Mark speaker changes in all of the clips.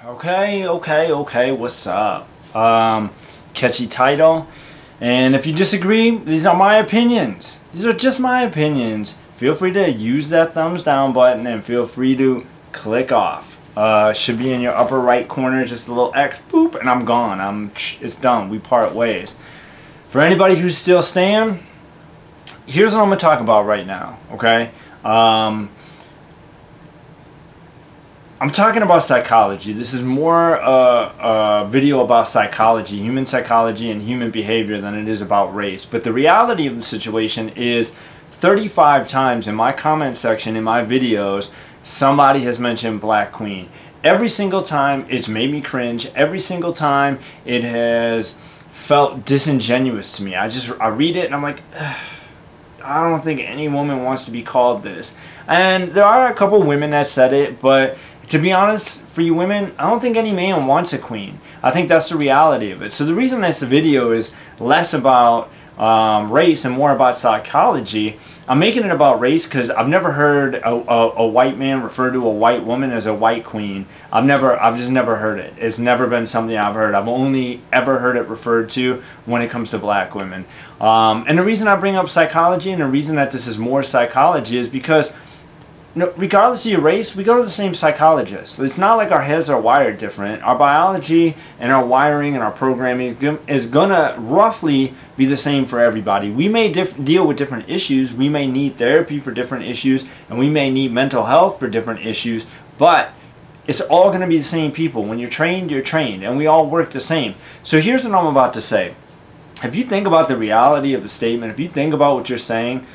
Speaker 1: Okay, what's up? Catchy title. And if you disagree, these are my opinions. These are just my opinions. Feel free to use that thumbs down button and feel free to click off. Should be in your upper right corner, just a little X, boop, and I'm gone. It's done. We part ways. For anybody who's still staying, here's what I'm going to talk about right now, okay? I'm talking about psychology. This is more a video about psychology, human psychology and human behavior than it is about race. But the reality of the situation is 35 times in my comment section in my videos, somebody has mentioned Black Queen. Every single time it's made me cringe. Every single time it has felt disingenuous to me. I read it and I'm like, ugh, I don't think any woman wants to be called this. And there are a couple women that said it, but to be honest, for you women, I don't think any man wants a queen. I think that's the reality of it. So the reason this video is less about race and more about psychology, I'm making it about race because I've never heard a white man refer to a white woman as a white queen. I've just never heard it. It's never been something I've heard. I've only ever heard it referred to when it comes to black women. And the reason I bring up psychology and the reason that this is more psychology is because regardless of your race, we go to the same psychologist. It's not like our heads are wired different. Our biology and our wiring and our programming is going to roughly be the same for everybody. We may deal with different issues. We may need therapy for different issues, and we may need mental health for different issues, but it's all going to be the same people. When you're trained, and we all work the same. So here's what I'm about to say. If you think about the reality of the statement, if you think about what you're saying,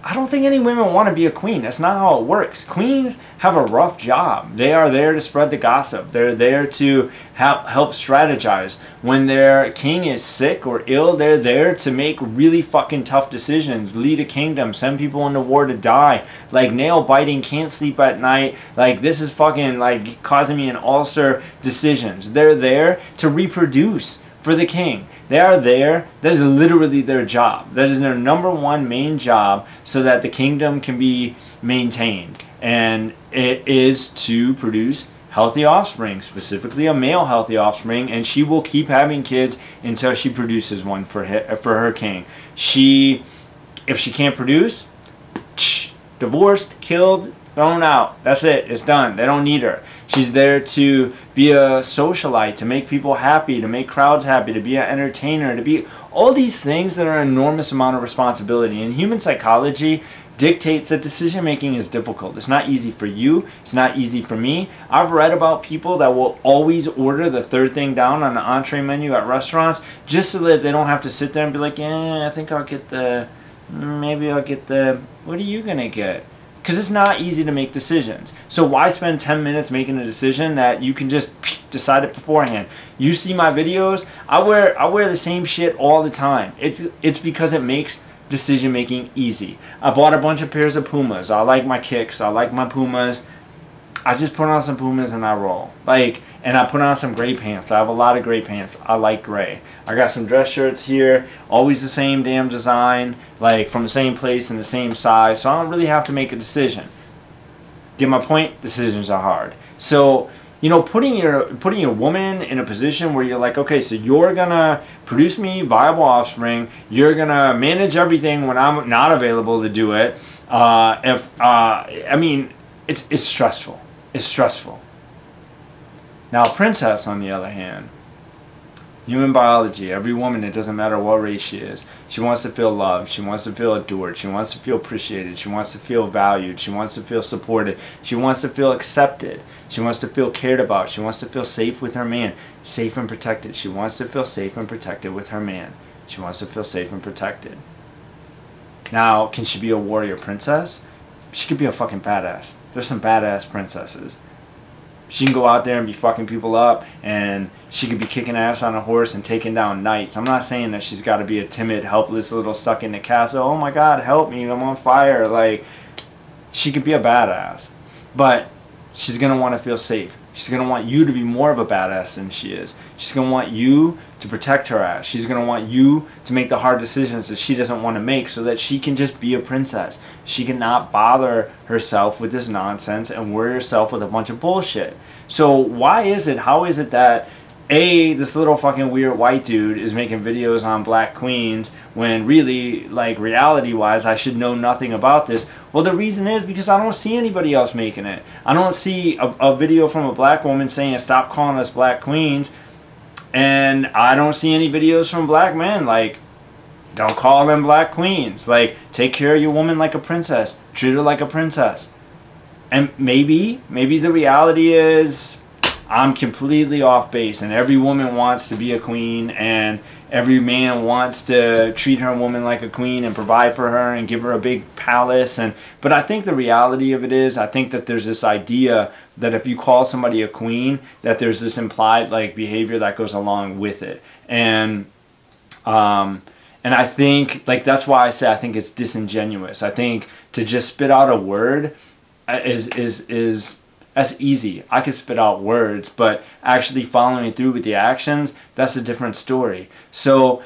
Speaker 1: I don't think any women want to be a queen. That's not how it works. Queens have a rough job. They are there to spread the gossip. They're there to help strategize. When their king is sick or ill, they're there to make really fucking tough decisions. Lead a kingdom. Send people into war to die. Like nail biting, can't sleep at night. Like this is fucking like causing me an ulcer decisions. They're there to reproduce for the king. They are there. That is literally their job. That is their number one main job so that the kingdom can be maintained. And it is to produce healthy offspring, specifically a male healthy offspring, and she will keep having kids until she produces one for her king. If she can't produce, divorced, killed, thrown out. That's it. It's done. They don't need her. She's there to be a socialite, to make people happy, to make crowds happy, to be an entertainer, to be all these things that are an enormous amount of responsibility. And human psychology dictates that decision making is difficult. It's not easy for you. It's not easy for me. I've read about people that will always order the third thing down on the entree menu at restaurants just so that they don't have to sit there and be like, yeah, I think I'll get maybe I'll get what are you going to get? Because it's not easy to make decisions. So why spend 10 minutes making a decision that you can just decide it beforehand? You see my videos, I wear the same shit all the time. It's because it makes decision making easy. I bought a bunch of pairs of Pumas. I like my kicks. I like my Pumas. I just put on some Pumas and I roll. And I put on some gray pants. I have a lot of gray pants. I like gray. I got some dress shirts here. Always the same damn design. From the same place and the same size. So I don't really have to make a decision. Get my point? Decisions are hard. So, putting your woman in a position where you're like, okay, so you're going to produce me viable offspring. You're going to manage everything when I'm not available to do it. It's stressful. It's stressful. Now, a princess, on the other hand, human biology, every woman, it doesn't matter what race she is, she wants to feel loved, she wants to feel adored, she wants to feel appreciated, she wants to feel valued, she wants to feel supported, she wants to feel accepted, she wants to feel cared about, she wants to feel safe with her man, safe and protected. She wants to feel safe and protected with her man. She wants to feel safe and protected. Now, can she be a warrior princess? She could be a fucking badass. There's some badass princesses. She can go out there and be fucking people up, and she could be kicking ass on a horse and taking down knights. I'm not saying that she's got to be a timid, helpless little stuck in the castle. Oh my God, help me, I'm on fire. She could be a badass, but she's going to want to feel safe. She's going to want you to be more of a badass than she is. She's going to want you to protect her ass. She's going to want you to make the hard decisions that she doesn't want to make so that she can just be a princess. she cannot bother herself with this nonsense and worry herself with a bunch of bullshit. So why is it, how is it that this little fucking weird white dude is making videos on black queens when really, like, reality wise, I should know nothing about this? Well, the reason is because I don't see anybody else making it. I don't see a video from a black woman saying stop calling us black queens, and I don't see any videos from black men like, don't call them black queens, like, take care of your woman like a princess, treat her like a princess. And maybe the reality is I'm completely off base, and every woman wants to be a queen, and every man wants to treat her woman like a queen and provide for her and give her a big palace. But I think the reality of it is, I think that there's this idea that if you call somebody a queen, that there's this implied, like, behavior that goes along with it. And I think, like, that's why I say I think it's disingenuous. I think to just spit out a word is that's easy. I could spit out words, but actually following through with the actions, that's a different story. So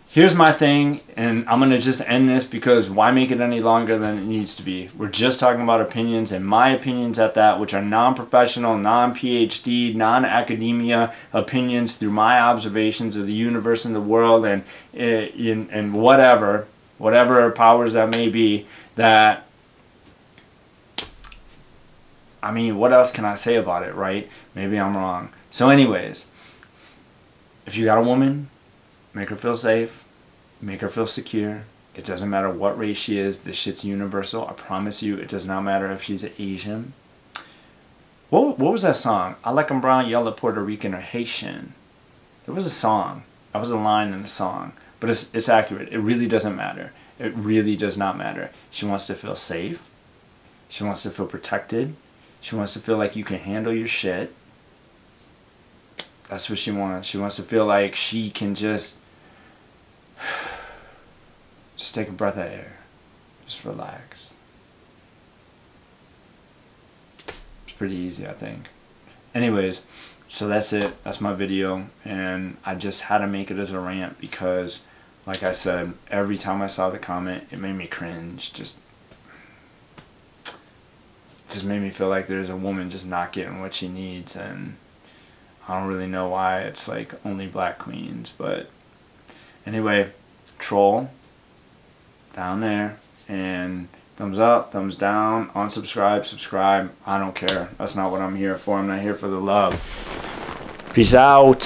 Speaker 1: here's my thing, and I'm going to just end this because why make it any longer than it needs to be? We're just talking about opinions, and my opinions at that, which are non-professional, non-PhD, non-academia opinions through my observations of the universe and the world, and whatever powers that may be, that, I mean, what else can I say about it, right? Maybe I'm wrong. So anyways, if you got a woman, make her feel safe, make her feel secure. It doesn't matter what race she is. This shit's universal. I promise you, it does not matter if she's Asian. What was that song? I like 'em brown, yellow, Puerto Rican, or Haitian. There was a song. That was a line in the song. But it's accurate. It really doesn't matter. It really does not matter. She wants to feel safe. She wants to feel protected. She wants to feel like you can handle your shit. That's what she wants. She wants to feel like she can just take a breath of air. Just relax. It's pretty easy, I think. Anyways, so that's it. That's my video. And I just had to make it as a rant because, like I said, every time I saw the comment, it made me cringe. Just made me feel like there's a woman just not getting what she needs, and I don't really know why it's like only black queens. But anyway, troll down there, and thumbs up, thumbs down, unsubscribe, subscribe. I don't care. That's not what I'm here for. I'm not here for the love. Peace out.